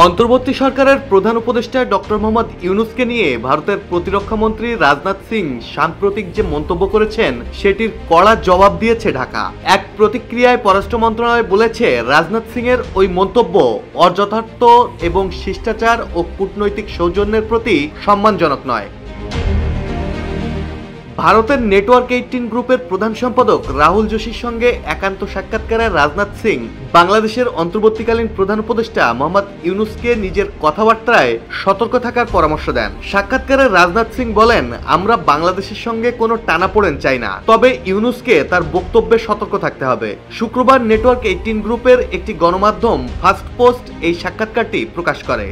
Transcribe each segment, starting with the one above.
অন্তর্বর্তী সরকারের প্রধান উপদেষ্টা ডক্টর মোহাম্মদ ইউনূসকে নিয়ে ভারতের প্রতিরক্ষা মন্ত্রী রাজনাথ সিং সাম্প্রতিক যে মন্তব্য করেছেন সেটির কড়া জবাব দিয়েছে ঢাকা। এক প্রতিক্রিয়ায় পররাষ্ট্র মন্ত্রণালয় বলেছে, রাজনাথ সিং এর ওই মন্তব্য অযথার্থ এবং শিষ্টাচার ও কূটনৈতিক সৌজন্যের প্রতি সম্মানজনক নয়। ভারতের নেটওয়ার্ক 18 গ্রুপের প্রধান সম্পাদক রাহুল যোশীর সঙ্গে একান্ত সাক্ষাৎকারে রাজনাথ সিং বাংলাদেশের অন্তর্বর্তীকালীন প্রধান উপদেষ্টা মোহাম্মদ ইউনূসকে নিজের কথাবার্তায় সতর্ক থাকার পরামর্শ দেন। সাক্ষাৎকারে রাজনাথ সিং বলেন, আমরা বাংলাদেশের সঙ্গে কোনো টানাপোড়েন চাই না, তবে ইউনূসকে তার বক্তব্যে সতর্ক থাকতে হবে। শুক্রবার নেটওয়ার্ক 18 গ্রুপের একটি গণমাধ্যম ফার্স্ট পোস্ট এই সাক্ষাৎকারটি প্রকাশ করে।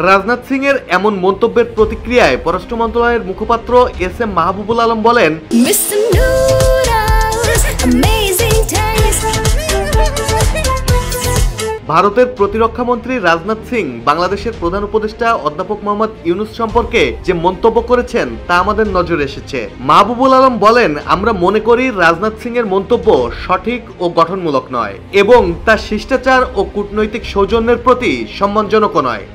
রাজনাথ সিং এর এমন মন্তব্যের প্রতিক্রিয়ায় পররাষ্ট্র মন্ত্রণালয়ের মুখপাত্র এস.এম. মাহবুবুল আলম বলেন, ভারতের প্রতিরক্ষা মন্ত্রী রাজনাথ সিং বাংলাদেশের প্রধান উপদেষ্টা অধ্যাপক মোহাম্মদ ইউনূস সম্পর্কে যে মন্তব্য করেছেন তা আমাদের নজরে এসেছে। মাহবুবুল আলম বলেন, আমরা মনে করি রাজনাথ সিং এর মন্তব্য সঠিক ও গঠনমূলক নয় এবং তা শিষ্টাচার ও কূটনৈতিক সৌজন্যের প্রতি সম্মানজনক নয়।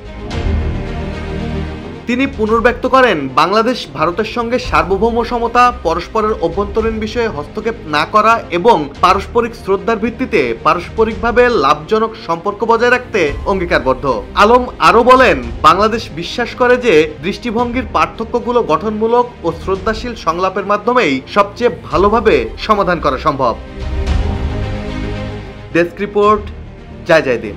তিনি পুনর্ব্যক্ত করেন, বাংলাদেশ ভারতের সঙ্গে সার্বভৌম সমতা, পরস্পরের অভ্যন্তরীণ বিষয়ে হস্তক্ষেপ না করা এবং পারস্পরিক শ্রদ্ধার ভিত্তিতে পারস্পরিকভাবে লাভজনক সম্পর্ক বজায় রাখতে অঙ্গীকারবদ্ধ। আলম আরও বলেন, বাংলাদেশ বিশ্বাস করে যে দৃষ্টিভঙ্গির পার্থক্যগুলো গঠনমূলক ও শ্রদ্ধাশীল সংলাপের মাধ্যমেই সবচেয়ে ভালোভাবে সমাধান করা সম্ভব। ডেস্ক রিপোর্ট, জয় জয় দিন।